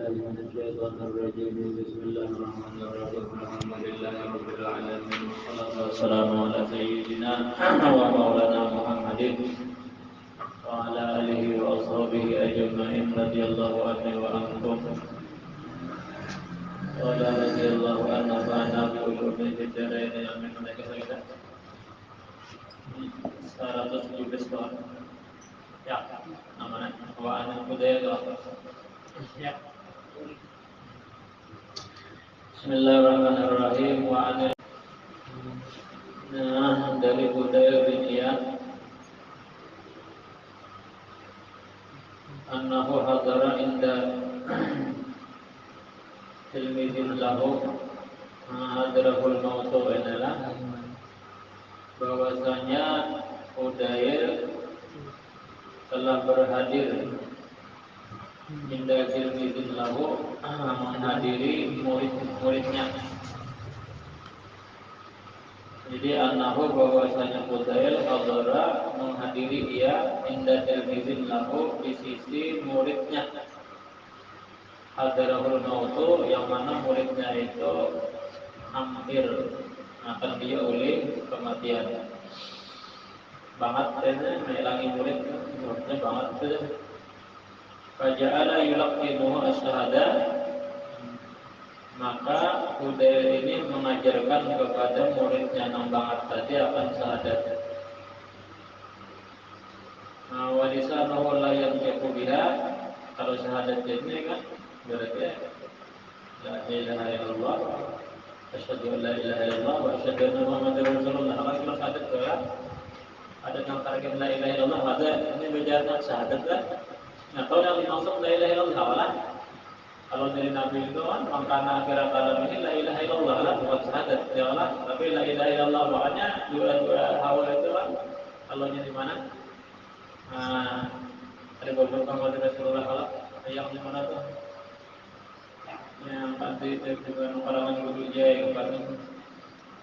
بالله من الشيطان الرجيم. بسم الله الرحمن الرحيم. الحمد لله رب العالمين، والصلاة والسلام على سيدنا ومولانا محمد وعلى آله وأصحابه أجمعين رضي الله عنه وعنكم. قال رضي الله عنه فأنا بقلوب في الدارين آمين. Mereka kita 117 tahun. Ya, namanya Wa'an Budaya. Ya. Bismillahirrahmanirrahim. Wa'an. Nah, dari Budaya bin Iyad, annahu hadara inda tilmidin lahu hadarahul mautu adalah bahwasanya Udair telah berhadir inda tilmidin lahu menghadiri murid-muridnya. Jadi annahu bahwasanya Udair hadara menghadiri dia inda tilmidin lahu di sisi muridnya. Hadarahul mautu yang mana muridnya itu hampir akan dia oleh kematian. Banget ini menghilangi muridnya banget itu. Faja'ala yulaqinuhu as-syahada, maka Udair ini mengajarkan kepada muridnya yang banget tadi akan syahadat. Wa lisanuhu la yantiqu biha, kalau syahadat ini kan berarti la ilaha illallah, asyhadu an la ilaha illallah wa asyhadu anna muhammadar rasulullah. Kalau syahadat itu ya ada yang target la ilaha illallah, ada ini berjalan syahadat lah. Nah, kalau yang dimaksud la ilaha illallah lah, kalau dari Nabi itu kan makna akhirat kalam ini la ilaha illallah lah, bukan syahadat ya Allah. Tapi la ilaha illallah makanya dua hal itu kan kalau di mana? Ada beberapa hadis Rasulullah Allah yang di mana tuh? Yang tadi dengan kalangan guru jaya kepada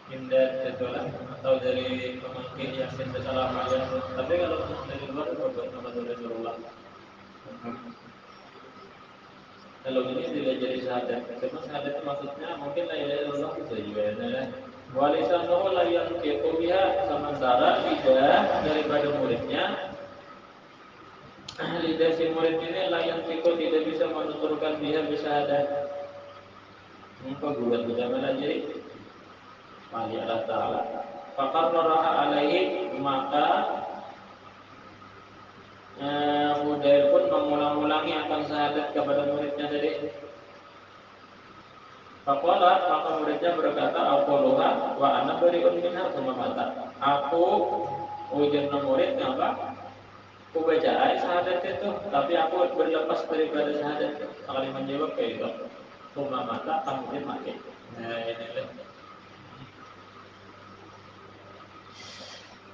Indad itulah, atau dari pemangkin yang salam aja. Tapi kalau dari luar itu beberapa Rasulullah. Kalau ini tidak jadi syahadat, cuma syahadat itu maksudnya mungkin la ilaha illallah bisa juga ya. Walisanuhu la yantiqu biha, sementara lidah daripada muridnya, lidah si murid ini la yantiqu tidak bisa menuturkan biha bisyahadat. Maka buat bagaimana jadi? Mali Allah Ta'ala faqarraraha alaihi, maka Udair pun mengulang-ulangi akan syahadat kepada muridnya tadi. Faqala, maka muridnya berkata, aquluha wa ana bari'un minha thumma mata. Aku ujar muridnya apa? Aku baca ayat syahadat itu, tapi aku berlepas daripada syahadat. Sekali menjawab kayak itu, thumma mata, kemudian mati. Nah, ini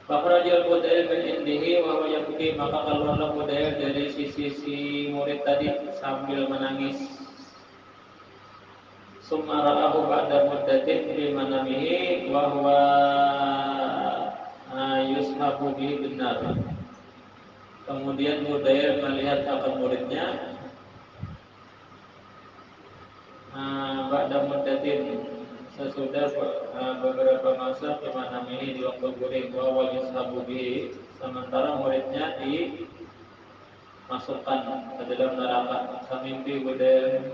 Fakhrajal Udair bin indihi wa huwa yabki, maka keluarlah Udair dari sisi murid tadi sambil menangis. Summa ra'ahu ba'da muddatin fi manamihi wa huwa yushabu bihi benar. Kemudian Udair melihat akan muridnya ba'da muddatin, sesudah beberapa masa kemana ini di waktu guring, bahwa yushabu bihi, sementara muridnya dimasukkan ke dalam neraka. Samimpi Udair,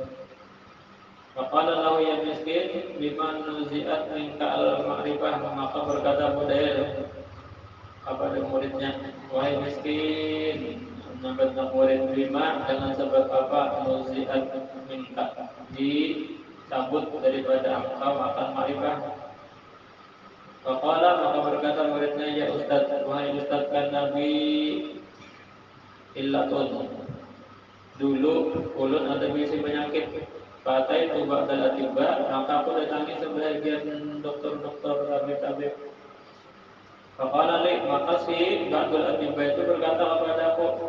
faqala lahu ya miskin bima nuzi'at minka al-ma'rifah, maka berkata Udair kepada muridnya, wahai miskin, menambah murid bima, dengan sebab apa nuzi'at minka, cabut daripada engkau akan ma'rifah. Faqala, maka berkata muridnya, ya Ustaz, wahai Ustaz, kan Nabi illatun, dulu ulun ada bisi penyakit. Patai tu ba'dal atibba, maka aku datangi sebagian dokter-dokter tabib-tabib. Faqala li, maka si ba'dul atibba itu berkata kepada aku,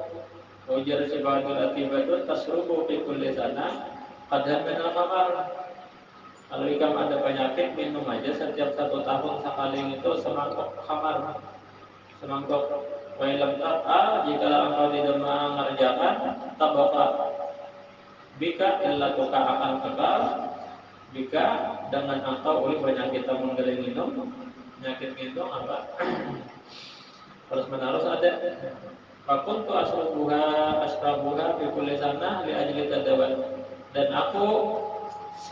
ujar si ba'dul atibba itu, tasrubu fi kulli sana qadhan min al-qamar. Kalau ikam ada penyakit, minum aja setiap 1 tahun sekali itu semangkok khamar, semangkok. Wa ilam ta'a, jika engkau tidak mengerjakan tabaka, bika illa tuka akan kekal bika dengan engkau oleh penyakit menggeling minum penyakit minum apa terus menerus ada fakuntu asrabuha fi kulli sanah li ajli tadawat dan aku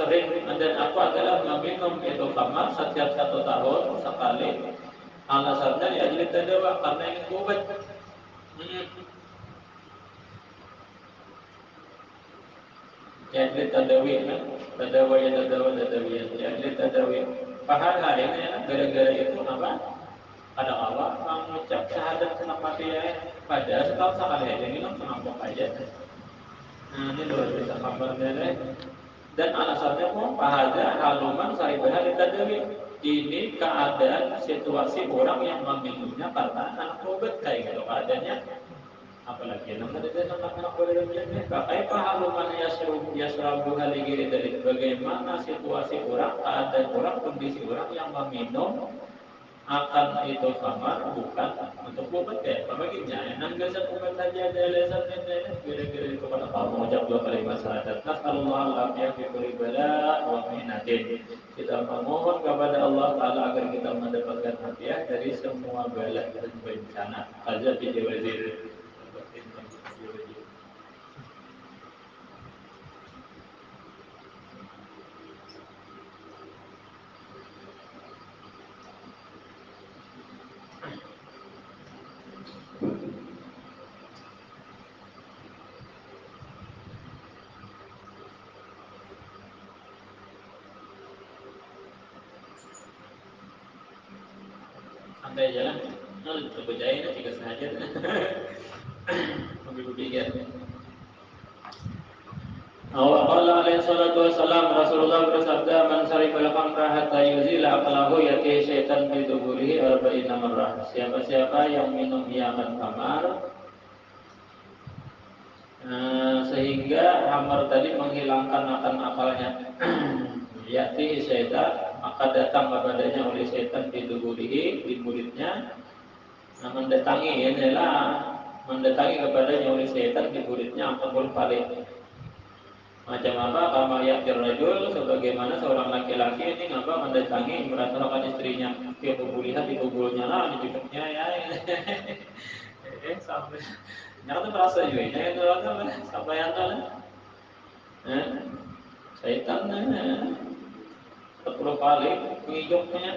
adalah meminum itu khamar setiap 1 tahun sekali alasannya li ajli tadawat karena ingin berobat. Jadi tadawi kan, tadawi jadi tadawi. Pahala ini ya, gara-gara itu apa? Ada Allah mengucap syahadat senang mati ya, pada setahun sekali aja minum senang aja. Nah ini luar biasa kabarnya deh. Dan alasannya pun pahala haluman saribah di tadawi. Ini keadaan situasi orang yang meminumnya karena anak obat kayak gitu keadaannya. Apalagi nama dia sama anak boleh menjadi pakai pahaluman yasrabu haligiri dari bagaimana situasi orang keadaan orang kondisi orang yang meminum akan itu kamar bukan untuk obat ya baginya nan biasa obat saja ada lesan ini kira-kira itu pada kamu mengucap 2 kalimat syahadat nasallallahu alaihi fi kulli bala wa minatin kita memohon kepada Allah Taala agar kita mendapatkan hadiah dari semua bala dan bencana aja di wazir. Santai jalan, berjaya ini tiga saja. Ambil pikir. Allah alaihi salatu wassalam Rasulullah bersabda man sarifal khamra hatta yuzila aqlahu yati syaitan bi duburihi arba'ina marrah. Siapa-siapa yang minum iakan khamar sehingga khamar tadi menghilangkan akan akalnya yati syaitan maka datang kepadanya oleh syaitan di duburihi di mulutnya mendatangi kepadanya oleh syaitan di mulutnya 40 kali. Macam apa? Kama yakir rajul sebagaimana seorang laki-laki ini ngapa mendatangi merasakan istrinya dia kubulihat di kuburnya lah di hidupnya ya. Sampai nyata merasa juga ini itu apa sampai anda syaitan 10 kali menghidupnya.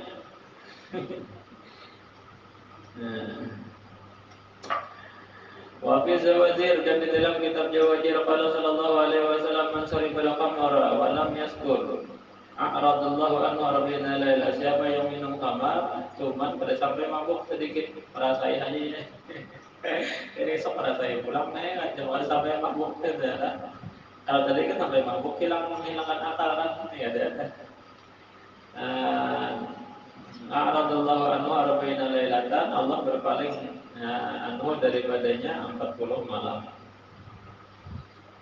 Wa fi Zawajir dan di dalam kitab Zawajir qala sallallahu alaihi wasallam man sarifal khamra wa lam yaskur a'radallahu anhu rabbina la siapa yang minum khamar cuman pada sampai mabuk sedikit merasain aja ini sok merasain pulang cuma sampai mabuk saja. Kalau tadi kan sampai mabuk menghilangkan akal kan ya ada. A'radallahu anhu rabbina lailatan Allah berpaling anhu daripadanya 40 malam.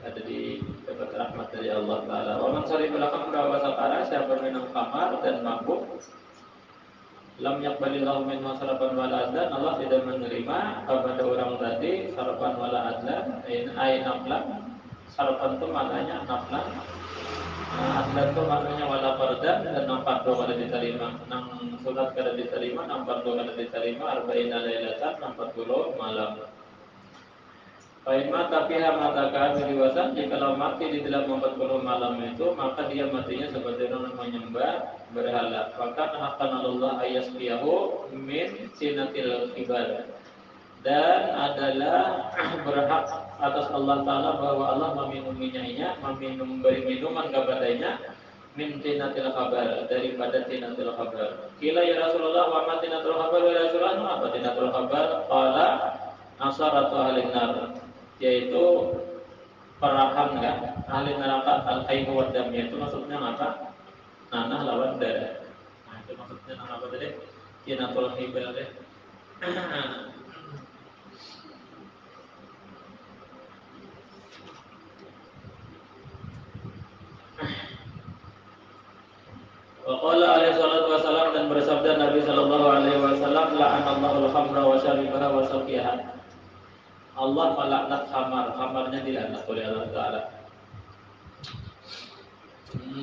Ada di dapat rahmat dari Allah Taala. Wa man sarifal khamra wa sakara siapa minum khamar dan mabuk lam yaqbalillahu min sarapan wala adzan Allah tidak menerima kepada orang tadi sarapan wala adzan ain naflan sarapan itu maknanya naflan adzan itu maknanya wala fardan dan nampak doa kada diterima nang sunat kada diterima nampak doa kada diterima arba'ina lailatan 40 malam. Faima tafiha matakan diriwasan jikalau mati di dalam 40 malam itu maka dia matinya seperti orang menyembah berhala. Maka akan Allah ayasbiyahu min sinatil kibar dan adalah berhak atas Allah Taala bahwa Allah memberi minuman kepadanya min tinatil khabar daripada tinatil khabar. Kila ya Rasulullah wa ma tinatul khabar ya Rasulullah apa tinatul khabar? Qala asaratu ahlin nar yaitu perahan kan ahli neraka al-qayhu wa dam itu maksudnya apa? Nanah lawan darah. Nah itu maksudnya apa tadi? Tinatul khabar deh. Waqala alaihi salatu wasallam dan bersabda Nabi sallallahu alaihi wasallam la'anallahu al-khamra wa syaribaha wa saqiyaha. Allah melaknat khamar, khamarnya dilaknat oleh Allah Taala.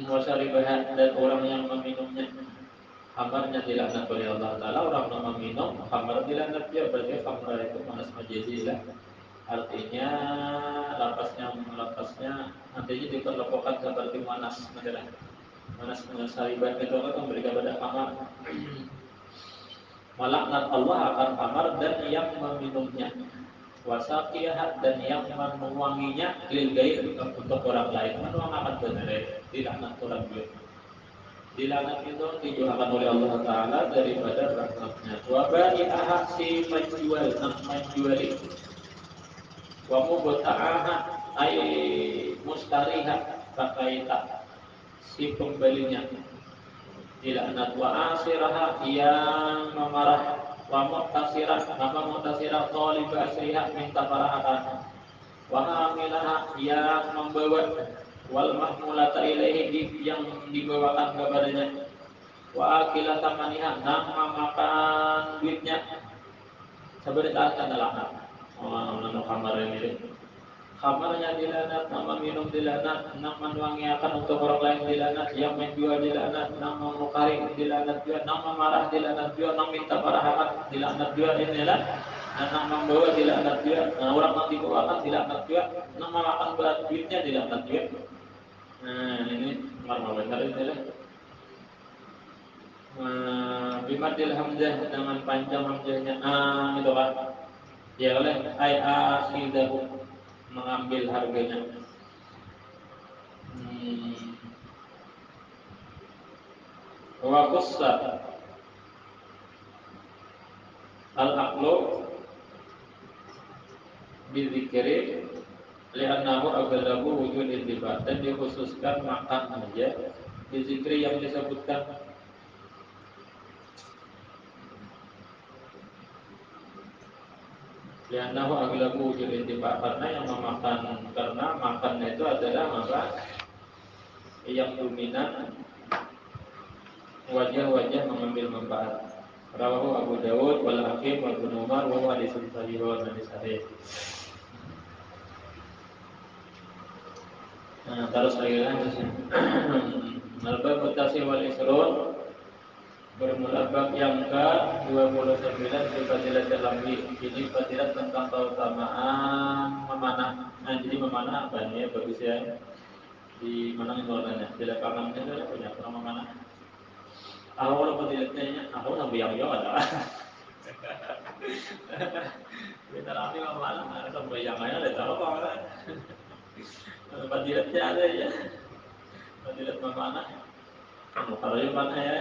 Wasaribahat dan orang yang meminumnya. Khamarnya dilaknat oleh Allah Ta'ala. Orang yang meminum khamar dilaknat dia. Berarti khamar itu manas majizilah. Artinya lapasnya nantinya diperlakukan seperti manas adalah manas saribat itu akan memberikan pada khamar. Melaknat Allah akan khamar dan yang meminumnya. Wasaqiyah dan yang menuanginya lil gair untuk orang lain. Menuangkan benar dilaknat orang lain. Dilaknat itu dijualkan oleh Allah Ta'ala daripada rahmatnya. Wa bari'aha si penjual menjuali. Wa mubta'aha ay mustariha kakaita si pembelinya. Dilaknat wa asiraha yang memarah. Wa mu'tasirah apa mu'tasirah talib asriha minta parahan. Wa hamilaha yang membawa wal mahmulata ilaihi yang dibawakan kepadanya. Wa akila tamaniha nama makan duitnya. Sebenarnya akan laknat. Nama kamar ini. Kamarnya dilaknat, nama minum dilaknat, nama menuangiakan untuk orang lain dilaknat, yang menjual dilaknat, nama mukari dilaknat juga, nama marah dilaknat juga, nama minta parahan dilaknat juga inilah. Dan nama membawa dilaknat juga, nah, orang yang dibawakan dilaknat juga, nama makan berat duitnya dilaknat juga. Nah ini marah benar inilah. Bimadil hamzah dengan panjang hamzahnya itu kan ya oleh ay akhidahu mengambil harganya. Wa qussa al-aqlu bizikri li'annahu aghlabu wujud intiba dan dikhususkan makan saja bizikri yang disebutkan li'annahu aghlabu wujud intiba karena yang memakan karena makan itu adalah apa yang dominan wajah-wajah mengambil manfaat. Rawahu Abu Dawud wal Hakim wal Ibnu Umar wa hadis sahih wa hadis sahih. Nah, terus lagi lanjutnya. Al-bab mutasir wal isrun bermula bab yang ke-29 di fadilat lambi. Ini fadilat tentang keutamaan memanah. Nah, jadi memanah apa ini ya bagus ya. Di mana warnanya? Di lapangan itu ada punya orang memanah. Awal fadilatnya aku sampai yang ada. Kita rapi memanah, sampai yang ada tahu apa. Fadilatnya ada ya. Fadilat memanah. Kalau yang mana ya?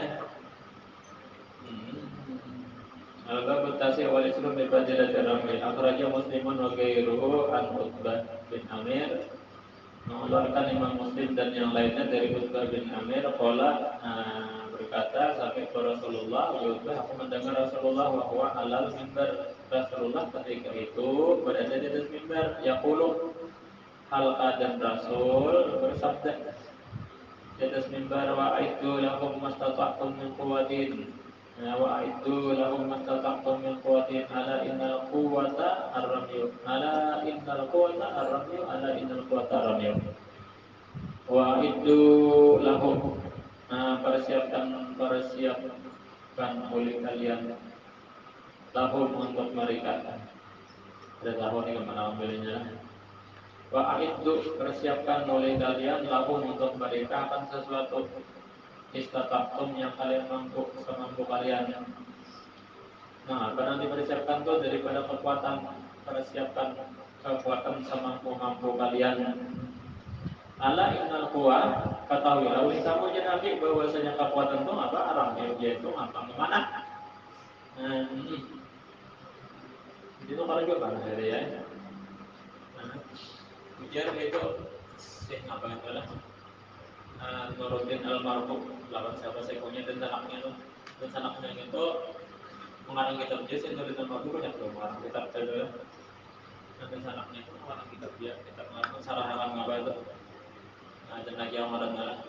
Al-bab at-tasi' wal 20 min fadilat ar-rami. Akhrajahu Muslimun wa ghairuhu an Utsbah bin Amir. Mengeluarkan Imam Muslim dan yang lainnya dari Utsbah bin Amir qala berkata sampai ke Rasulullah Utsbah aku mendengar Rasulullah wa huwa alal mimbar. Rasulullah ketika itu berada di atas mimbar yaqulu hal dan Rasul bersabda di atas mimbar wa aitu lahum mastata'tum min quwwatin wa aitu lahum mastata'tum min quwwatin ala innal quwwata ar-ramyu ala innal quwwata ar-ramyu ala innal quwwata ar-ramyu wa aitu lahum persiapkan oleh kalian lahum untuk mereka ada tahun ini kemana ambilnya wa aitu persiapkan oleh kalian lahum untuk mereka akan sesuatu istata'tum yang kalian mampu semampu kalian. Nah, karena dipersiapkan itu daripada kekuatan, persiapkan kekuatan semampu-mampu kalian. Ala innal quwa ketahuilah oleh kamu ya Nabi bahwasanya kekuatan itu apa? Arahnya yaitu apa? Mana? Itu kalau juga kan dari ya. Biar itu apa yang adalah Nuruddin Al-Marhum lawan siapa sekonya dan anaknya itu dan anaknya itu mengarang kitab dia sih Nuruddin Al-Marhum banyak loh mengarang kitab dia dan anaknya itu mengarang kitab dia kitab mengarang sarahan apa itu dan lagi yang marah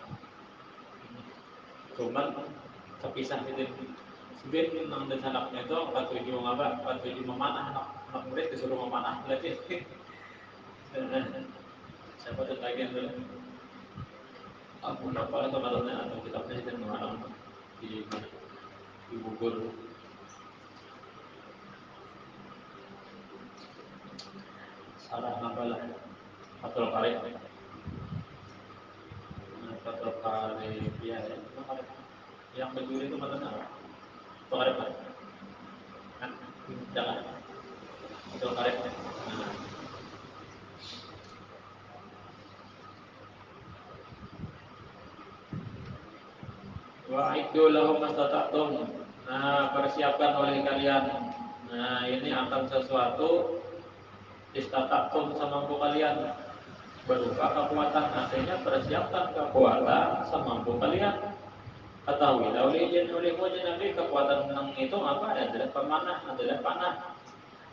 cuman terpisah gitu sebenarnya nang dan anaknya itu 47 apa 47 memanah anak murid disuruh memanah berarti siapa tuh lagi yang Aku dapat itu katanya ada kitabnya itu mengarang di Bogor. Salah nabalah Fathul Qarib. Fathul Qarib ya, yang berduri itu katanya apa? Fathul Qarib kan? Jangan Fathul Qarib. Nah. Wa'iddu lahum mastata'tum. Nah, persiapkan oleh kalian. Nah, ini akan sesuatu istata'tum semampu kalian berupa kekuatan. Artinya persiapkan kekuatan semampu kalian. Ketahui, oleh Nabi kekuatan menang itu apa? Adalah pemanah, adalah panah.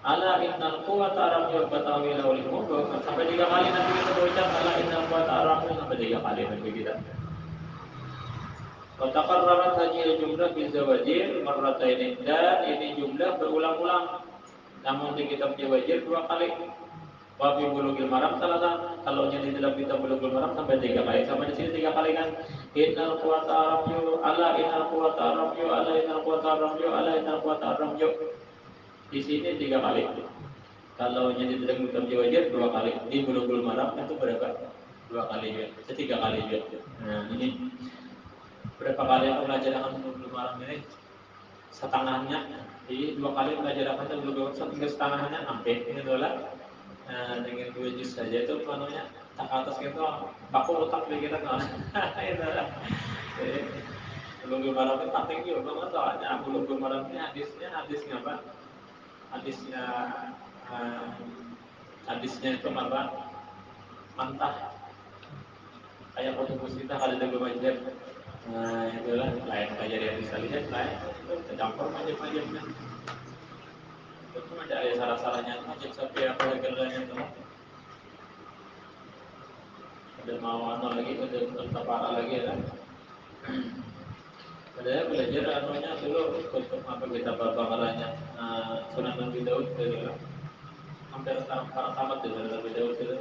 Ala innal quwwata ramyu ketahui oleh sampai 3 kali Nabi kita berucap ala innal quwwata ramyu sampai 3 kali Nabi kita. Taqarrarat hadhihi jumlah bi zawajir marrataini, dan ini jumlah berulang-ulang. Namun di kitab Jawajir 2 kali. Wa fi Bulughil Maram salatan. Kalau di dalam kitab Bulughil Maram sampai 3 kali. Sampai di sini 3 kali kan. Innal quwwata ramyu ala innal quwwata ramyu ala innal quwwata ramyu ala innal quwwata ramyu. Di sini 3 kali. Kalau di dalam kitab Jawajir 2 kali. Di Bulughil Maram itu berapa? 2 kali juga. 3 kali juga. Nah, ini berapa kali aku belajar akan Bulughul Maram ini? Setengahnya. Jadi 2 kali belajar akan Bulughul Maram setengahnya sampai ini adalah dengan 2 juz saja itu namanya tak atas itu baku otak pikiran kan. Itu lah. Bulughul Maram itu penting juga banget soalnya Bulughul Maram ini hadisnya apa? Hadisnya itu apa? Mantah. Kayak kutubus kita kalau ada belajar. Nah, itulah lain kajian yang bisa lihat lain itu tercampur macam-macamnya. Itu ada salah-salahnya macam sampai apa legalnya itu. Ada mau lagi, ada terpara lagi ya. Padahal belajar anunya dulu untuk apa kita bakalannya Sunan Nabi Daud dari hampir tamat dari Nabi Daud itu.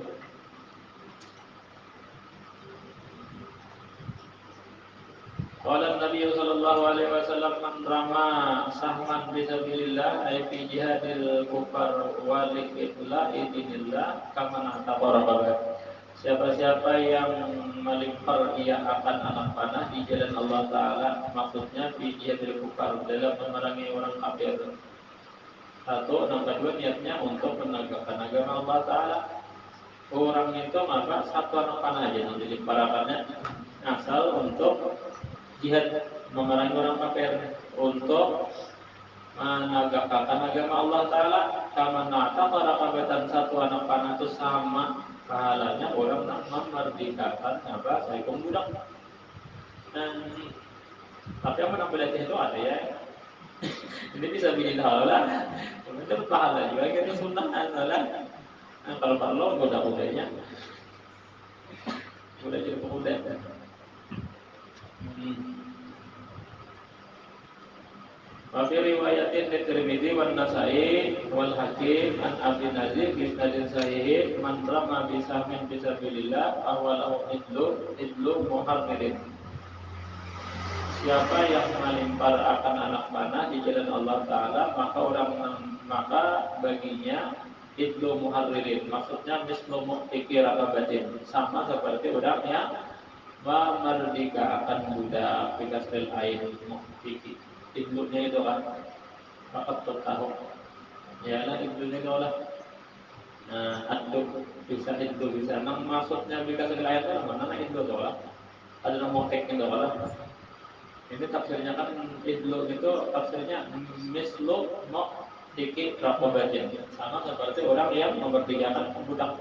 Qala Nabi sallallahu alaihi wasallam man rama sahman fi sabilillah ay fi jihadil kufar wa liqtila'i dinillah kama tabaraka. Siapa-siapa yang melempar ia akan anak panah di jalan Allah Ta'ala, maksudnya fi jihadil kufar, dalam memerangi orang kafir. Satu, yang kedua niatnya untuk menegakkan agama Allah Ta'ala. Orang itu maka satu anak panah aja yang dilemparkannya asal untuk jihad memerangi orang kafir, untuk menegakkan agama Allah Ta'ala. Kama nata para kabatan, satu anak panah itu sama pahalanya orang yang memerdekakan apa seekor budak. Tapi yang menambah itu ada ya. Ini bisa bikin hal lah. Itu pahala juga kita sunnah adalah kalau perlu budak-budaknya udah jadi pemuda. Wa fi riwayatin Tirmidzi wan Nasa'i wal Hakim an Abi Nazir bi isnadin sahih man rama bi sahmin fi sabilillah awalahu idlu muharririn. Siapa yang melempar akan anak panah di jalan Allah Ta'ala, maka baginya idlu muharririn, maksudnya mislu mu'tiki raqabatin, sama seperti orang yang memerdekakan budak. Bikasril ain mu'tiki, idlunya itu kan rakat tahu ya lah, idlunya itu lah aduk bisa idlu bisa maksudnya bikasril ain itu mana idlu itu lah ada mu'tik itu lah. Ini tafsirnya kan idlu itu tafsirnya mislu mu'tiki raqabatin, sama seperti orang yang memerdekakan budak.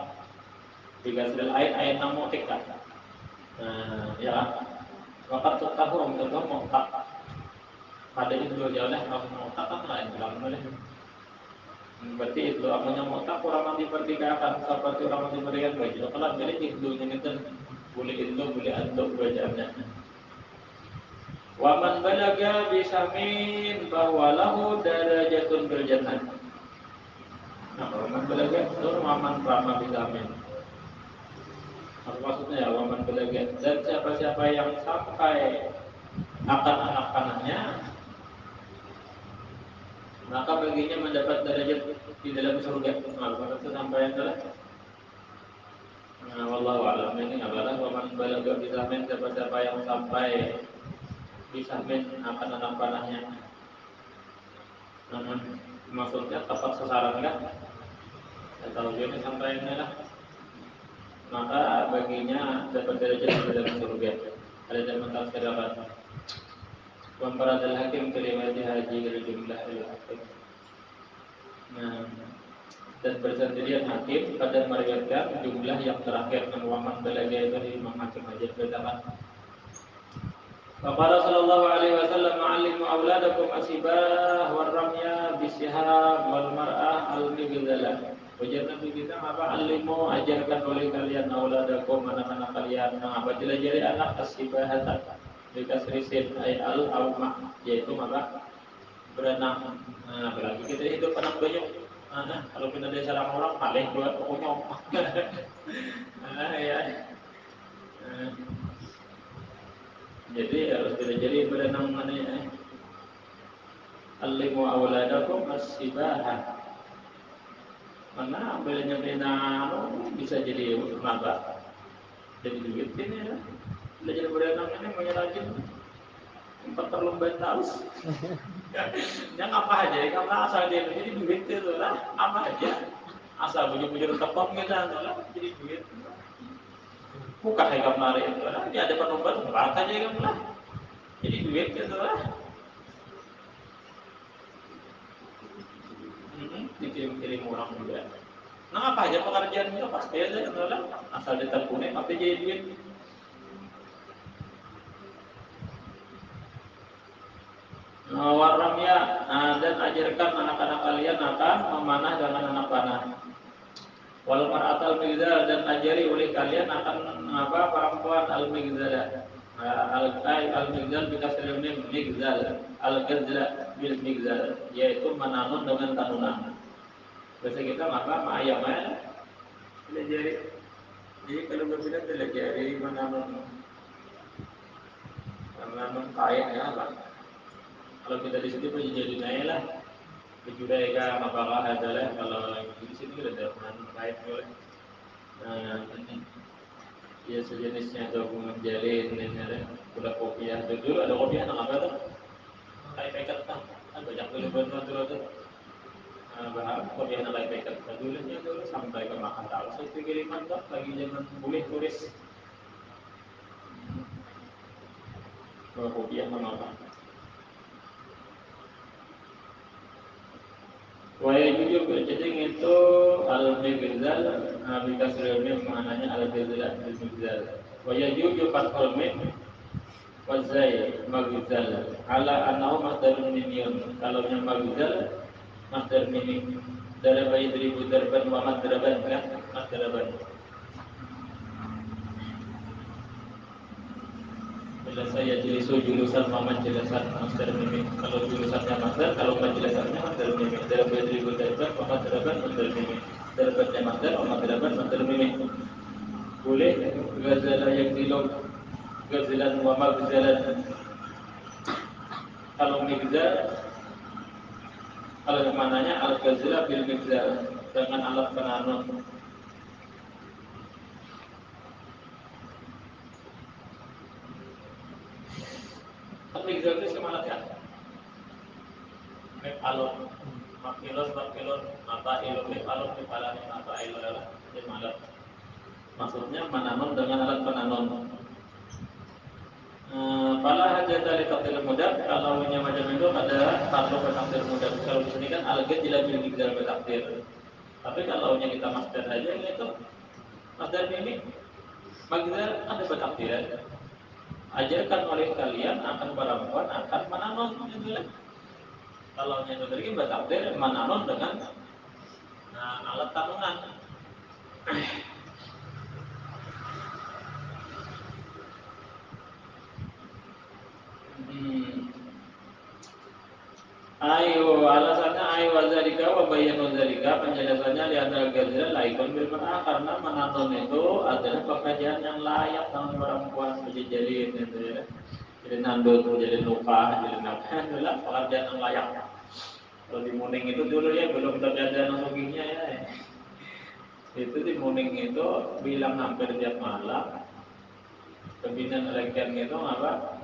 Bikasril ain mu'tik kan. Ya, waktu tahu untuk mu'tak pada itu jauh lah, kalau mu'tak kan lain bilang boleh. Berarti itu namanya mu'tak orang yang diperdekakan seperti orang yang diberikan baju. Kalau jadi idlunya itu boleh idlu, boleh adlu bacaannya. Wa man balaga bisamin bahwa lahu darajatun bil jannah. Nah, wa man balaga itu man rama bisamin. Apa maksudnya ya, waman balaga, dan siapa-siapa yang sampai akan anak panahnya, maka baginya mendapat derajat di dalam surga. Nah, maksudnya sampai adalah wallahu a'lam, ini adalah waman balaga bisamin, siapa-siapa yang sampai bisamin akan anak panahnya. Maksudnya tepat sasaran kan? Atau dia sampai lah, maka baginya dapat derajat di dalam surga. Ada yang mentafsirkan Wamparad al-Hakim kalimat haji dari jumlah al-Hakim. Nah, dan bersendirian hakim pada meriwayatkan jumlah yang terakhir Muhammad balaga itu di Imam Hakim aja berdapat. Qala sallallahu alaihi wasallam ma'allimu auladakum asibah warramya bisihab wal mar'ah al-migzalah. Ujar Nabi kita apa alimu ajarkan oleh kalian auladakum anak-anak kalian apa dilajari anak asibahatan dikasih sin ay al-aumah yaitu apa berenang. Nah, apalagi kita hidup anak banyak. Kalau kita dari sarang orang paling buat pokoknya ya. Jadi harus dilajari berenang mana ya. Alimu auladakum as-sibahah. Mana ambilnya berenang bisa jadi maba. Jadi duit ini ya. Belajar berenang ini menyerajin 4 perlombaan taus. Yang apa aja, karena asal dia jadi duit itu lah, apa aja. Asal bujur-bujur tepung gitu lah, jadi duit. Bukan kayak kemarin itu lah, dia ada perlombaan berapa aja kan lah. Jadi duit gitu lah. Dikirim-kirim orang juga. Nah apa aja pekerjaan itu pasti aja lah, asal ditekunin tapi jadi duit. Warramya, dan ajarkan anak-anak kalian akan memanah dengan anak panah. Wal mar'atal migzal, dan ajari oleh kalian akan apa perempuan al-migzal. Al-migzal bikasril mim migzal, al-gazla bil migzal, yaitu menanun dengan tanunan. Biasa kita maka ayamnya belajar. Jadi kalau berbeda belajar menanun kain ya apa? Kalau kita di sini pun jadi naik lah. Kejudaikan apakah adalah kalau di sini ada menanam kait boleh. Ini ya sejenisnya gabungan jalin ini ada. Udah kopiah dulu ada kopiah nang apa tuh? Kayak pekat kan banyak dulu bantuan tuh. Bahkan kopiah nang kayak pekat dulunya dulu sampai ke makan tahu. Saya pikir mantap lagi zaman boleh tulis. Kopiah nama apa? Waya jujur jadi itu al-migzal bikasril mim maknanya al-migzal. Waya jujur fathul mim wazai magzal ala annahu masdarun mimiyun. Kalau yang magzal masdar mimik dari bayi 1000 darban wa madraban kan madraban. Bila saya jurusan Muhammad jelasan master mimik. Kalau jurusannya master, kalau penjelasannya master mimik. Dalam beribu darban, Muhammad deraban master mimik. Darbannya master, Muhammad deraban master mimik. Boleh gazalah yang dilog, gazalan wa magzalan. Kalau migzal, kalau mananya al-gazalah bil migzal dengan alat penanun. Migzal itu semangat kan? Alon, makilon, mata ilon, mata ilon adalah semangat. Maksudnya menanun dengan alat penanun. Pala hajat dari takdir mudah. Kalau punya macam itu ada satu takdir mudah. Kalau di sini kan alget tidak migzal takdir. Tapi kalau kita master aja itu master ini migzal ada takdir. Ajarkan oleh kalian akan perempuan akan menanun gitu. Kalau yang dari bertakdir menanun dengan alat tanunan. Ayo alasannya ayo wazalika wa bayanu zalika penjelasannya di antara Ghazali laikon bil mar'ah, karena menonton itu adalah pekerjaan yang layak sama perempuan jadi itu ya. Jadi nandul, jadi lupa, jadi apa adalah pekerjaan yang layak. Kalau di Muning itu dulu ya belum terjadi analoginya ya. Itu di Muning itu bilang hampir tiap malam. Pembinaan elegan itu apa?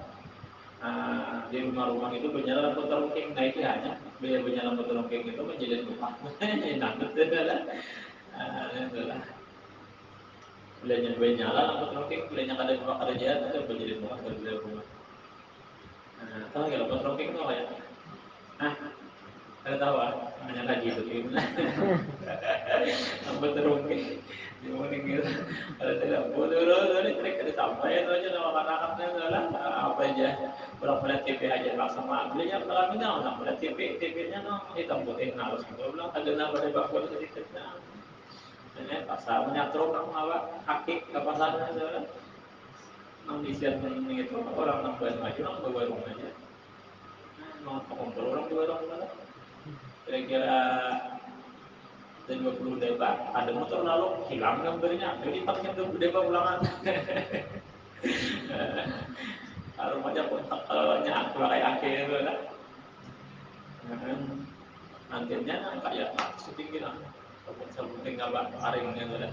Di rumah-rumah itu berjalan lampu terungking. Nah itu hanya biaya berjalan lampu terungking itu menjadi rumah. Enak betul lah. Itulah. Belinya nyala lampu terungking, belinya kada kerjaan itu menjadi rumah dari rumah. Tahu nggak lampu terungking itu apa ya? Ada tahu hanya lagi itu gimana? Lampu terungking. Di Muning itu ada tidak bodoh dari trik ada sampai itu aja nama anak-anaknya adalah apa aja belum melihat TV aja langsung belinya pelaminan orang melihat TV-nya no hitam putih harus bilang ada nama dari bakul sedikitnya ini pasar menyatro kamu apa hakik ke pasarnya adalah mengisian itu orang nambahin maju orang bawa rumah aja mau kumpul orang dua orang kira-kira dan 20 deba, ada motor lalu hilang gambarnya, jadi pakai 20 deba ulangan. Rumahnya pun takkalnya pakai akhir itu lah. Antennya kayak setinggi lah, sepenting apa aringnya itu lah.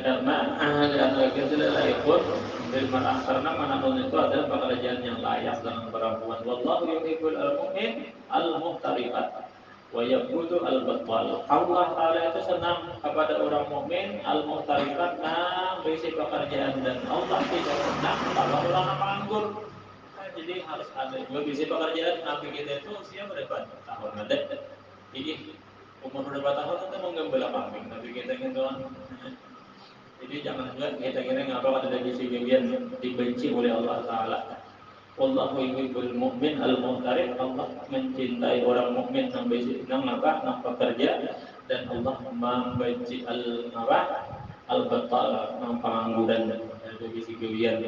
Karena ahli Ghazali laikun bil mar'ah, karena manapun itu adalah pekerjaan yang layak dengan perempuan. Wallahu yuhibbul al-mu'min al-muhtariqat wa yabghudu al-battal. Allah Ta'ala itu senang kepada orang mukmin al-muhtariqat yang berisi pekerjaan, dan Allah tidak senang kalau orang nganggur. Jadi harus ada juga berisi pekerjaan. Nabi kita itu usia berapa tahun ada? Jadi umur berapa tahun itu mau ngembala kambing. Nabi kita gitu. Jadi jangan juga kita kira ngapa ada di bagian dibenci oleh Allah Taala. Wallahu yuhibbul mu'min al-muhtariq. Allah mencintai orang mukmin yang bekerja, dan Allah membenci al-battal, yang pengangguran dari sisi bagian.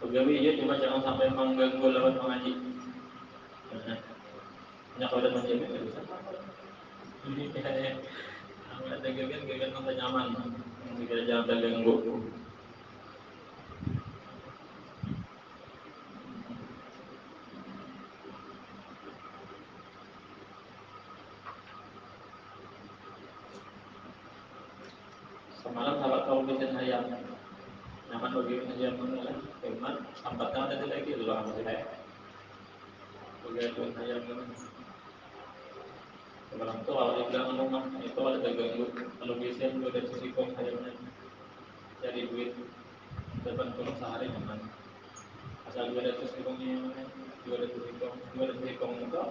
Pegawai dia cuma jangan sampai mengganggu lewat mengaji. Hanya kalau ada menjamin nggak bisa. Ini kayak ada gagal masa nyaman. Jika jangan terganggu. Semalam sahabat kau bikin ayam. Nyaman bagi ayam mengalah. Cuman sampatnya ada lagi dulu sama saya. Begitu ayam mengalah. Semalam tu awal bilang rumah itu ada terganggu. Kalau biasanya juga dari sisi kong ayamnya cari duit depan kurang sehari nyaman. Asal 200 kongnya 200 kong itu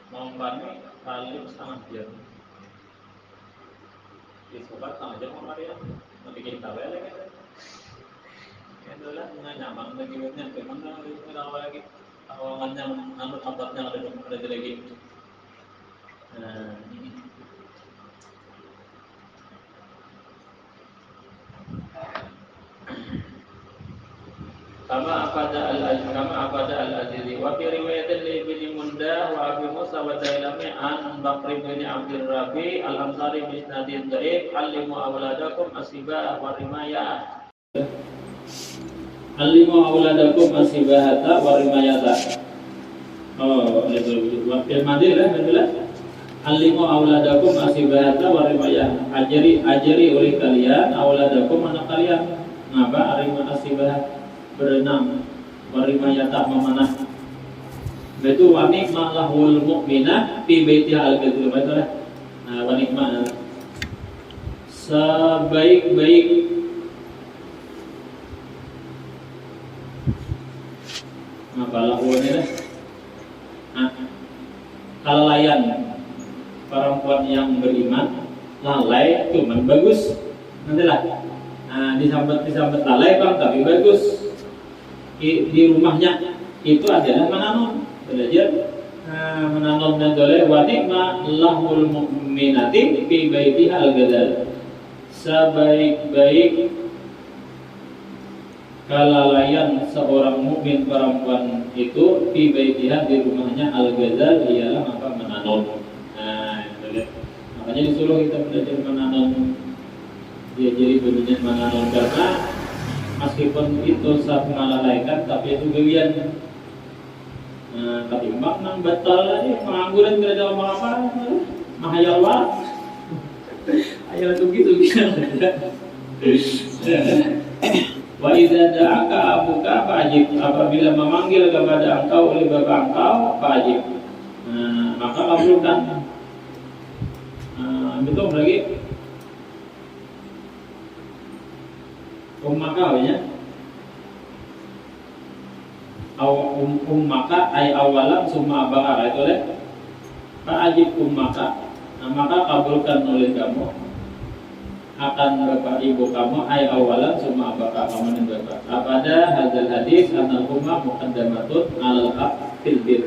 mau bani paling setengah jam. Di sobat setengah jam mau ayam. Nanti kita balik kan. Itulah nyaman lagi buatnya. Kemana lagi awangannya anut abadnya ada lagi. Kama afada al-Azizi wa fi riwayatin li Ibnu Mundah wa Abi Musa wa Dailami an Bakr bin Abdul Rabi al-Ansari bi isnadin dhaif, allimu awladakum asibah wa rimayah. Allimu awladakum asibahata wa rimayata. Itu wakil madil betul. Allimu awladakum asibahata wa rimayah. Ajari oleh kalian awladakum anak kalian ngapa arima asibah berenang, warimayata memanah. Itu wanikmah lahul mu'minah fi baitiha al-ghazal. Betul lah. Nah, wanikmah sebaik-baik apa lahul ini lah. Kelalaian perempuan lalai cuman bagus nanti lah. Nah, disambet lalai bang tapi bagus. Di rumahnya itu adalah menanam, belajar menanam dan doleh wa ni'ma lahul mu'minati fi baitiha al-ghazal. Sebaik-baik kelalaian seorang mukmin perempuan itu fi baitiha di rumahnya al-ghazal ialah apa menanam. Nah, itu. Makanya disuruh kita belajar menanam. Dia jadi bunyinya menanam karena meskipun itu saat melalaikan tapi itu bagian. Tapi makna batal lagi pengangguran tidak ada apa-apa. Mahayal wa. Ayat itu gitu. Wa idza da'aka abuka fa'ajib. Apabila memanggil kepada engkau oleh bapak engkau fa'ajib. Maka kabulkan. Betul lagi. Ummaka ya. Ummaka ay awalan summa abaka itu deh. Fa'ajib ummaka. Maka kabulkan oleh kamu akan bapak ibu kamu ay awalan summa abaka kamu dan bapak. Pada hadal hadis anal umma muqaddamatun alal haq fil bir.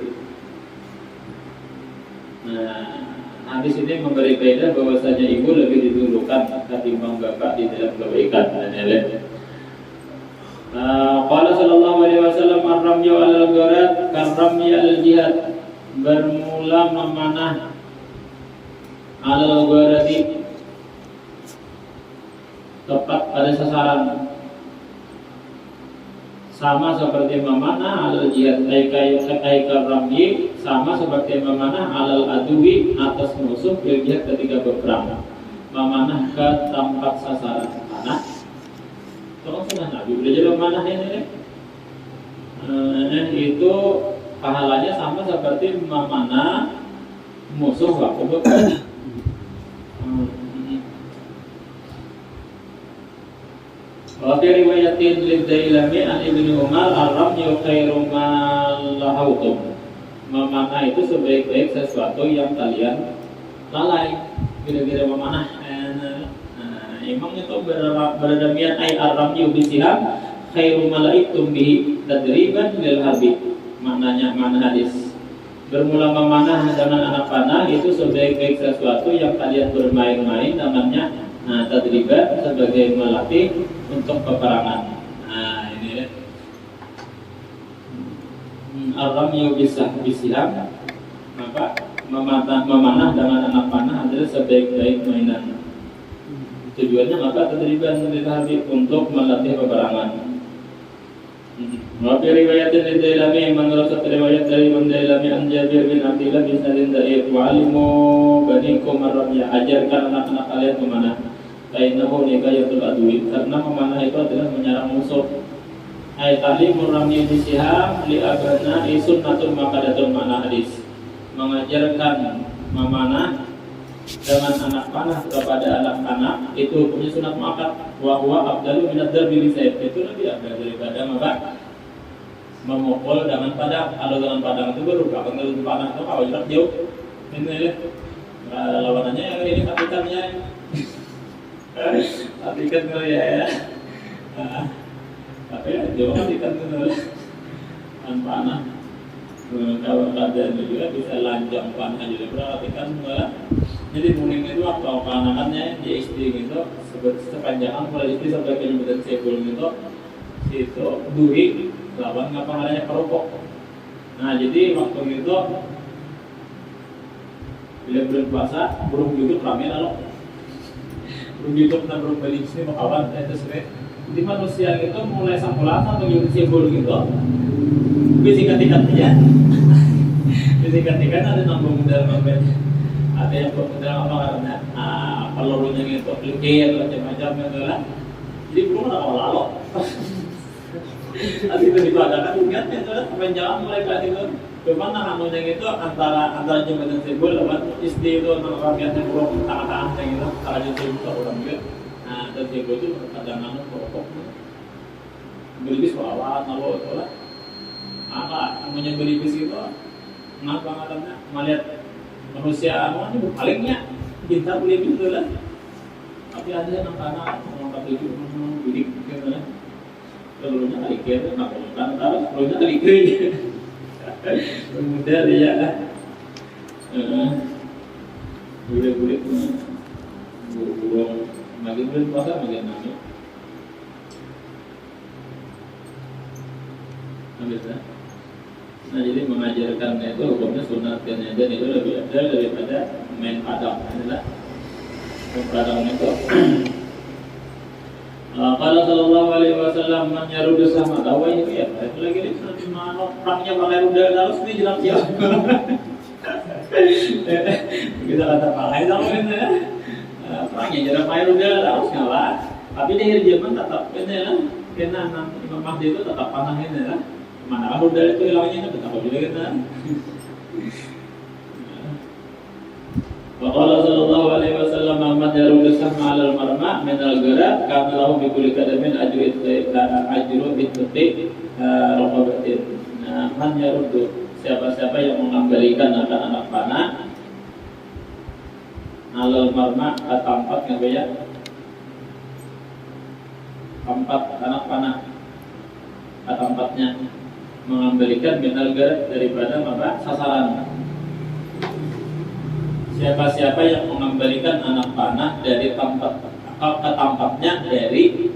Nah, hadis ini memberi faedah bahwasanya ibu lebih didahulukan ketimbang bapak di dalam kebaikan dan elek. Qala sallallahu alaihi wasallam ar-ramyu 'alal gharat karramyi 'alal jihad. Bermula memanah 'alal gharati tepat pada sasaran sama seperti memanah 'alal jihad. Ay karramyi sama seperti memanah 'alal aduwi atas musuh bil jihad ketika berperang. Memanah ke tempat sasaran panah. Tolong sunnah Nabi belajar memanah ini. Itu pahalanya sama seperti memanah musuh waktu berperang. Wa fi riwayatin lidzailami an Ibnu Umar ar-ramyu khairu ma lahautum. Memanah itu sebaik-baik sesuatu yang kalian lalai. Kira-kira memanah emang itu berdamian ay ar-ramyu bisiham khairu malaikum bihi tadriban lil harbi. Maknanya mana hadis. Bermula memanah dengan anak panah itu sebaik-baik sesuatu yang kalian bermain-main namanya tadriban sebagai melatih untuk peperangan. Nah, ini ar-ramyu bisiham maka memanah dengan anak panah adalah sebaik-baik mainan. Tujuannya maka tadriban lil harbi untuk melatih peperangan. Wa fi riwayatin Dailami menurut riwayat dari Dailami an Jabir bin Abdullah bin Sa'id da'if wa alimu banikum ar-ramya ajarkan anak-anak kalian memanah. Kainahu nikayatul adwi karena memanah itu adalah menyerang musuh. Ay ta'limur ramyi bisiham li abana sunnatun maqadatun makna hadis. Mengajarkan memanah dengan anak panah kepada anak-anak itu hukumnya sunat muakkad wa huwa afdalu min ad-darbi bisayf. Itu lebih afdal daripada maka memukul dengan padang. Kalau dengan padang itu baru kalau dengan panah itu kalau jarak jauh ini lawanannya yang ini katikannya katikan dulu ya. Tapi jauh katikan dulu dengan panah. Kalau keadaan juga bisa lanjang panah juga berarti kan malah. Jadi muling itu waktu kanakannya dia istri gitu sepanjangan mulai istri sampai ke jembatan sebul gitu itu duri lawan ngapa adanya kerupuk. Nah jadi waktu itu bila bulan puasa burung YouTube ramai lalu burung YouTube dan burung balik sini kawan itu sering. Jadi manusia itu mulai sampulatan atau jembatan sebul gitu bisikan-bisikan bisikan-bisikan ada nambung dalam ada yang berpegang apa karena pelurunya gitu, pelikir macam-macam gitu lah. Jadi belum ada lalu. Nanti itu diadakan ingatnya itu lah penjalan mereka itu. Cuma anunya gitu antara jembatan sebul lewat istri itu rakyatnya burung tengah-tengah gitu. Kalau itu juga orang gitu. Nah dan sebul itu kadang-kadang pokok. Belibis bawah lalu itu lah. Apa namanya belibis itu? Kenapa katanya melihat manusia namanya berpalingnya pintar boleh gitu lah. Tapi ada yang anak-anak orang itu bidik gitu lah. Keluarnya kali kira, nak kan tahu keluarnya kali kira. Muda dia lah. Boleh burung makin bulan puasa makin nangis. Habis lah. Nah jadi mengajarkan itu hukumnya sunatkan aja itu lebih ada daripada main padang adalah padang itu. Kalau Sallallahu Alaihi Wasallam menyarudu sama tahu itu ya itu lagi nih mana perangnya pakai rudal terus nih jelas ya. Kita kata pakai tahu ini ya. Perangnya jarak pakai rudal terus ngalah. Tapi di akhir zaman tetap ini ya. Karena Imam Mahdi itu tetap panah ini ya. Mana rudal itu hilangnya itu tetap juga kan. Waqala sallallahu alaihi wasallam man yarudu sama 'alal marma min al-gharat kana lahu bi kulli qadamin ajru ittiqi raqabatin. Nah, man yarudu siapa-siapa yang mengembalikan anak panah 'alal marma tempat yang banyak tempat anak panah tempatnya mengembalikan min al-gharat daripada apa sasaran. Siapa-siapa yang mengembalikan anak panah dari tempat ke tempatnya dari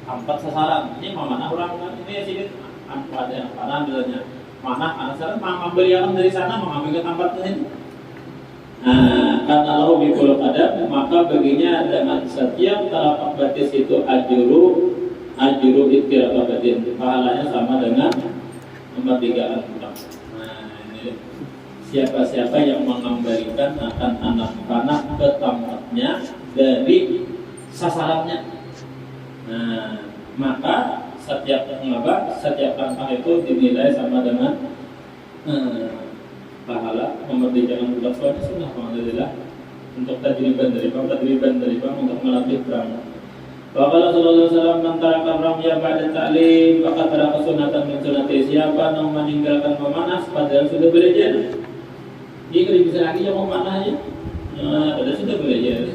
tempat sasaran. Ini mana orang ini sini ada anak panah misalnya. Mana anak sasaran mengambil dari sana mengambil ke tempatnya ini. Karena Allah bikul adab maka baginya dengan setiap telapak batis itu ajuru ittiraq batin pahalanya sama dengan mematikan utang. Siapa-siapa yang mengembalikan akan anak panah ke tempatnya dari sasarannya, maka setiap langkah itu dinilai sama dengan pahala memerdekakan budak. Soalnya sunnah alhamdulillah untuk tajriban dari bang untuk melatih perang. Waqala sallallahu alaihi wasallam man taraka ramya ba'da ta'lim faqad taraka sunnatan min sunnati. Siapa yang meninggalkan memanah padahal sudah belajar. Dia kalau bisa lagi yang mau mana aja, padahal sudah belajar.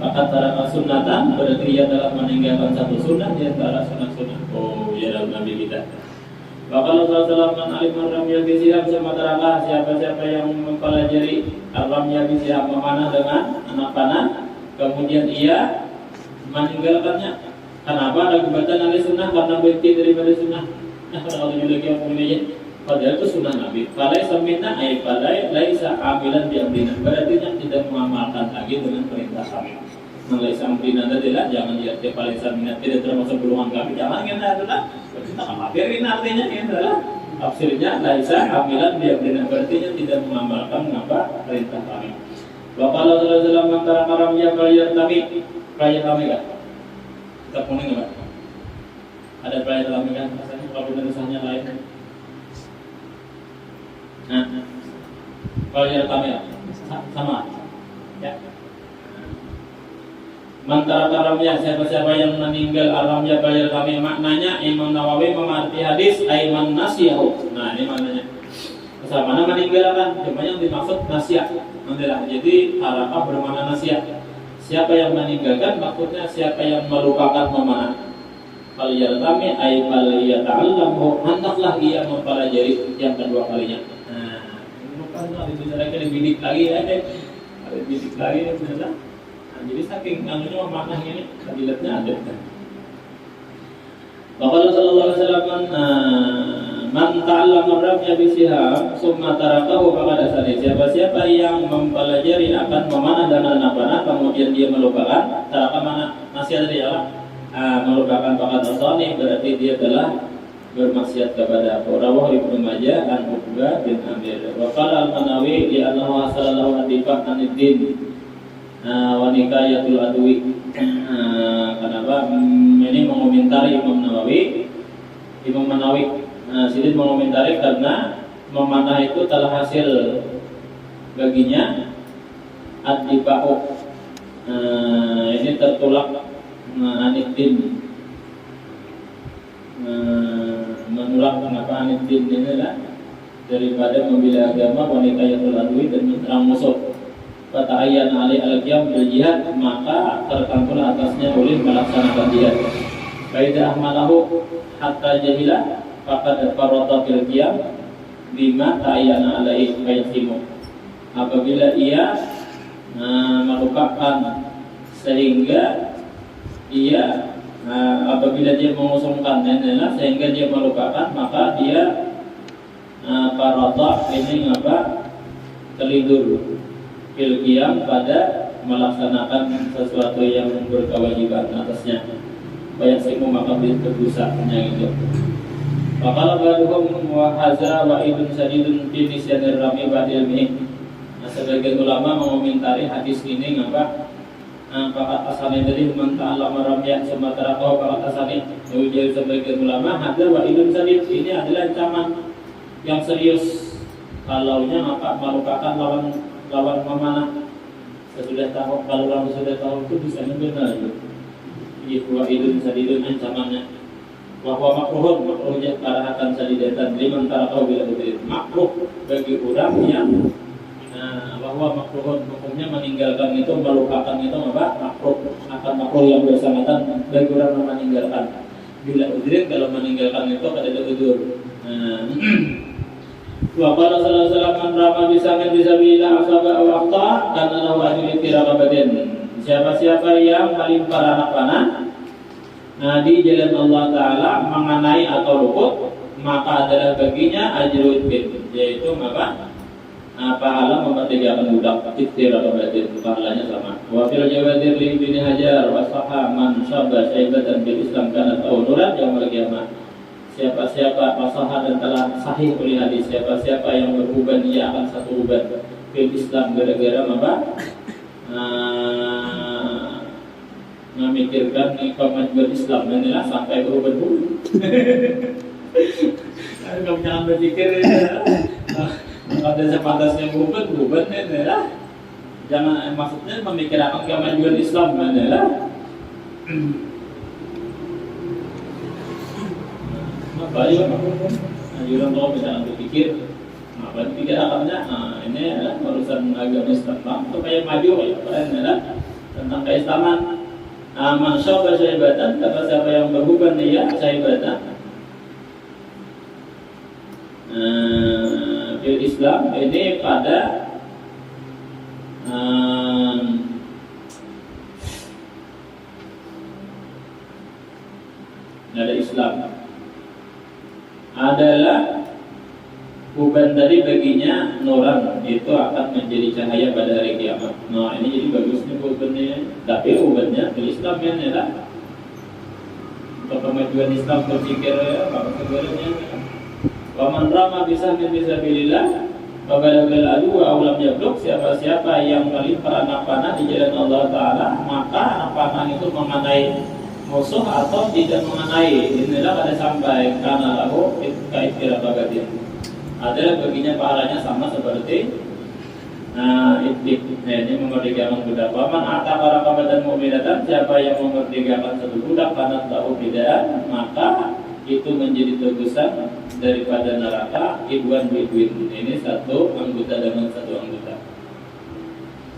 Maka taraka sunnatan berarti ia telah meninggalkan satu sunnah di antara sunnah-sunnah. Oh ya dalam Nabi kita. Kalau Rasulullah man alim ramya bisihab sama taraka siapa-siapa yang mempelajari ramya bisihab memanah dengan anak panah, kemudian ia meninggalkannya. Kenapa? Ada gugatan ahli sunnah karena berhenti daripada sunnah. Nah kalau lagi yang punya padahal itu sunnah Nabi. Falaisa minna ay laisa amilan bi amrina. Berarti yang tidak mengamalkan lagi dengan perintah kami. Laisa amrina adalah jangan diartikan falaisa minna tidak termasuk golongan kami. Jangan kita adalah kita amapirin artinya ini adalah tafsirnya laisa amilan bi amrina. Berarti yang tidak mengamalkan apa perintah kami. Wa qala sallallahu alaihi wasallam antara karam ya perayaan kami kan. Kita kuning enggak? Ada perayaan kami kan? Rasanya kalau tulisannya lain. Kalau yang kamera sama ya. Mantara karamnya siapa-siapa yang meninggal aramnya bayar kami maknanya Imam Nawawi mengerti hadis aiman nasiyahu. Nah ini maknanya sama meninggalkan cuma yang dimaksud nasiah adalah jadi harakah bermakna nasiah. Siapa yang meninggalkan maksudnya siapa yang melupakan memanah. Kalau yang kami aimal yata'allam hendaklah ia mempelajari yang kedua kalinya. Ada bicarakan bidik lagi ada bidik lagi benar. Jadi saking anunya maknanya ini kadilatnya ada. Qala sallallahu alaihi wasallam man ta'allama ramya bisiham summa tarakahu faqad asani. Siapa yang mempelajari akan memanah dengan anak panah kemudian dia melupakan taraka mana nasihat dari Allah melupakan faqad asani berarti dia telah bermaksiat kepada aku. Rawah Ibnu Majah an Uqbah bin Amir. Wa qala al-Manawi li annahu sallallahu atifaq anid-din wa nikayatul adwi. Kenapa? Ini mengomentari Imam Nawawi. Sidin mengomentari karena memanah itu telah hasil baginya ad-diba'u. Ini tertolak anid-din. Menolak mengapa anid-din ini lah daripada membela agama wanita yang adwi dan menyerang musuh. fata'ayyan alai al-qiyam bil jihad, maka tertentulah atasnya boleh melaksanakan jihad. Faida ahmalahu hatta jahila faqad farata bil qiyam bima ta'ayyana alai fayasimu. Apabila ia melupakan sehingga ia apabila dia mengusungkan sehingga dia melupakan, maka dia farata ini terlidur fil qiyam pada melaksanakan sesuatu yang berkewajiban atasnya. Fayasimu, maka berdosanya itu. Faqala ba'duhum wa hadza wa'idun sadidun fi nisyanir rami ba'dil ilmi. Sebagian ulama mengomentari hadis ini fakat asani dari man ta'allama ramya sumatera kau fakat asani. Jadi sebagian ulama hadza wa'idun sadid, ini adalah ancaman yang serius kalaunya melupakan lawan memanah. Sesudah tahu, kalau orang sudah tahu itu bisa benar itu. Jadi wa'idun sadidun ancamannya. Bahwa makruhnya karahatan sadidatan liman tarakau bila betul. Makruh bagi orang yang bahwa makruh hukumnya meninggalkan itu, melupakan itu makruh, akan makruh yang bersangkutan bagi orang yang meninggalkan. Bila udhrin, kalau meninggalkan itu ada udzur. Wa qala sallallahu alaihi wasallam man rama bisa bila asaba aw aqta kana lahu ajrun tiraqabatin. Siapa-siapa yang melempar anak panah di jalan Allah Ta'ala mengenai atau luput, maka adalah baginya ajrun bin, yaitu pahala mematikan budak. Tiraqabatin, pahalanya sama. Wa fil jawadir li bin Hajar wa sahha man syabba syaibatan bil Islam kana tawnuran yaumil qiyamah. Siapa-siapa masalah dan telah sahih oleh hadis, siapa-siapa yang beruban, ia akan satu uban fil Islam gara-gara memikirkan kemajuan Islam, inilah sampai beruban dulu. Kamu jangan berpikir ada sepatasnya beruban inilah. Jangan, maksudnya memikirkan kemajuan Islam, inilah. Baik, anjuran kalau misalnya berpikir, berarti pikir akalnya, ini adalah urusan agama Islam, supaya maju ya, adalah tentang keislaman. Man syabba syaibatan, kata siapa yang berhubungan dia syaibatan fil Islam, ini pada ada Islam adalah uban tadi baginya nuran, itu akan menjadi cahaya pada hari kiamat. Nah ini jadi bagusnya ubannya, tapi ubannya di Islam ya lah. Untuk kemajuan Islam berpikir apa sebenarnya? Waman rama bisa fisabilillah, wabalagal adu wa aulam yabluk. Siapa-siapa yang melempar anak panah di jalan Allah Ta'ala, maka anak panah itu mengenai musuh atau tidak mengenai, inilah pada sampai karena lahu kaifirat bagatin, adalah baginya pahalanya sama seperti ini memerdekakan budak. Waman ataqara qabatan mu'minatan, siapa yang memerdekakan satu budak karena tahu bidaan, maka itu menjadi tebusan daripada neraka ibuan bidwin. Ini satu anggota dengan satu anggota.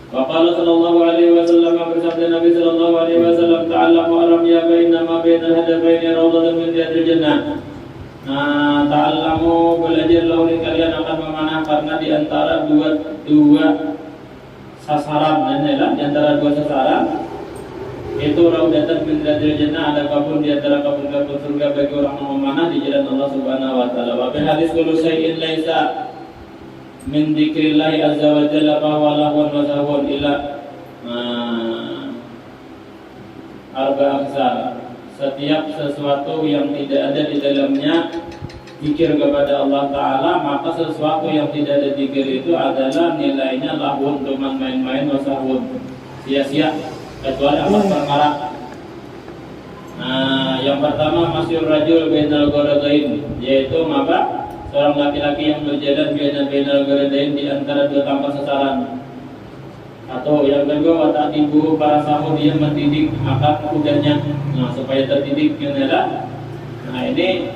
Waqala sallallahu alaihi wasallam, bersabda Nabi sallallahu alaihi wasallam, ta'allamu aramya bainama bainal hadafaini rawdatan min riyadil jannah. Ta'allamu, belajarlah oleh kalian akan memanah karena di antara dua sasaran, di antara dua sasaran itu rawdatan min riyadil jannah, ada kebun di antara kebun-kebun surga bagi orang yang memanah di jalan Allah Subhanahu wa taala. Wa fi hadis kullu syai'in laisa min dzikrillahi azza wa jalla fa huwa lahun wa sahwun ila arba aksar. Setiap sesuatu yang tidak ada di dalamnya zikir kepada Allah Ta'ala, maka sesuatu yang tidak ada zikir itu adalah nilainya lahun, cuman main-main, wa sahwun, sia-sia, kecuali amal perkara. Yang pertama masyur rajul bainal ghoradain, yaitu seorang laki-laki yang berjalan bainal ghoradain, di antara dua tanpa sasaran. Atau yang kedua, wata'tibu, para sahur, dia mendidik akan kudanya, supaya terdidik adalah. Ini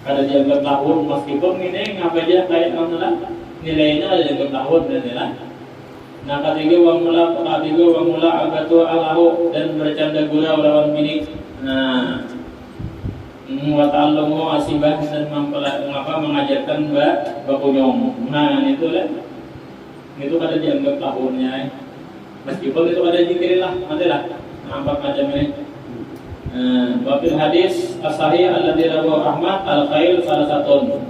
ada dianggap lahun, meskipun ini ngapain kayak nilainya ada yang tahun dan nilai. Nah ketiga wa mula agatu alahu dan bercanda gurau lawan bini. Nah wa ta'allumu asibah dan mengajarkan bakunyong. Nah itulah itu kada dianggap tahunnya. Meskipun itu ada zikirilah, matilah. Nampak macam ini. Wafil hadis as-sahih alladzi rawahu Ahmad al-khail salah satu.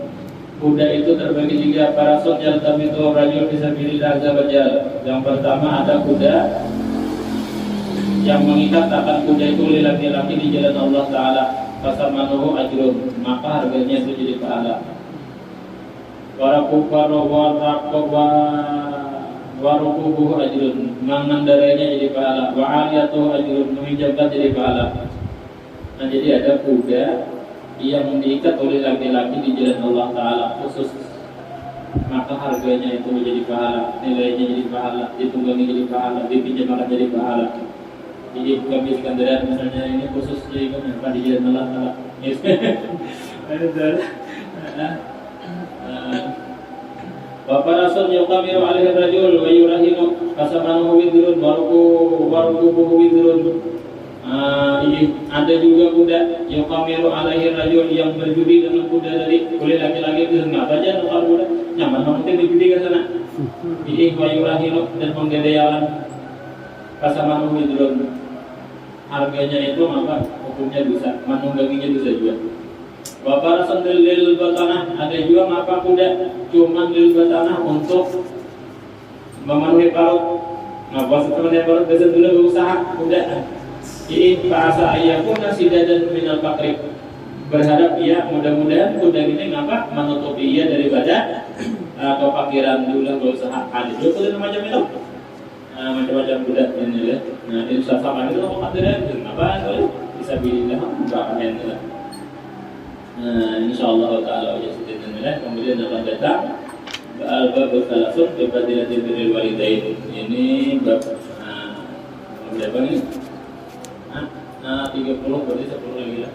Kuda itu terbagi tiga parasut yang itu rajul fisabilillah azza wajal. Yang pertama ada kuda yang mengikat akan kuda itu oleh laki-laki di jalan Allah Taala. Fasamanuhu ajrun, maka harganya itu jadi pahala. Warukubuhu ajrun, mengendarainya jadi pahala. Wa'aliyatuhu ajrun, meminjamkan jadi pahala. Nah jadi ada kuda yang diikat oleh laki-laki di jalan Allah Ta'ala khusus, maka harganya itu menjadi pahala, nilainya jadi pahala, ditunggangi jadi pahala, dipinjamkan jadi pahala. Jadi kami kendaraan misalnya ini khusus di jalan Allah Ta'ala. Bapak Rasul yuqamiru alaihi rajul wa yurahinu kasamanuhu widrun warukubuhu widrun. Ada juga kuda yuqamiru alaihi rajul yang berjudi dengan kuda dari oleh laki-laki itu enggak baca kalau kuda nyaman mungkin dijudi ke sana. Ini wa yurahinu dan menggedealan kasamanuhu widrun. Harganya itu maka hukumnya dosa, menungganginya dosa juga. Bapak Rasul lil batanah ada juga maka kuda cuma lil batanah untuk memenuhi parut. Nah, maksudnya parut biasa dulu berusaha kuda. Ini bahasa ayahku nasidah dan minal fakri. Berharap ia mudah-mudahan kuda ini ngapa menutupi ia daripada atau fakiran dulu berusaha. Ada juga kuda macam itu. Macam-macam kuda ini ya. Nah, ini sama itu apa kuda ngapa itu bisa bilang enggak enak. Nah, insyaallah taala ya sudah. Kemudian akan datang bab salasun fi fadilatil birril walidain. Ini bab berapa ini? 30 berarti 10 lagi lah.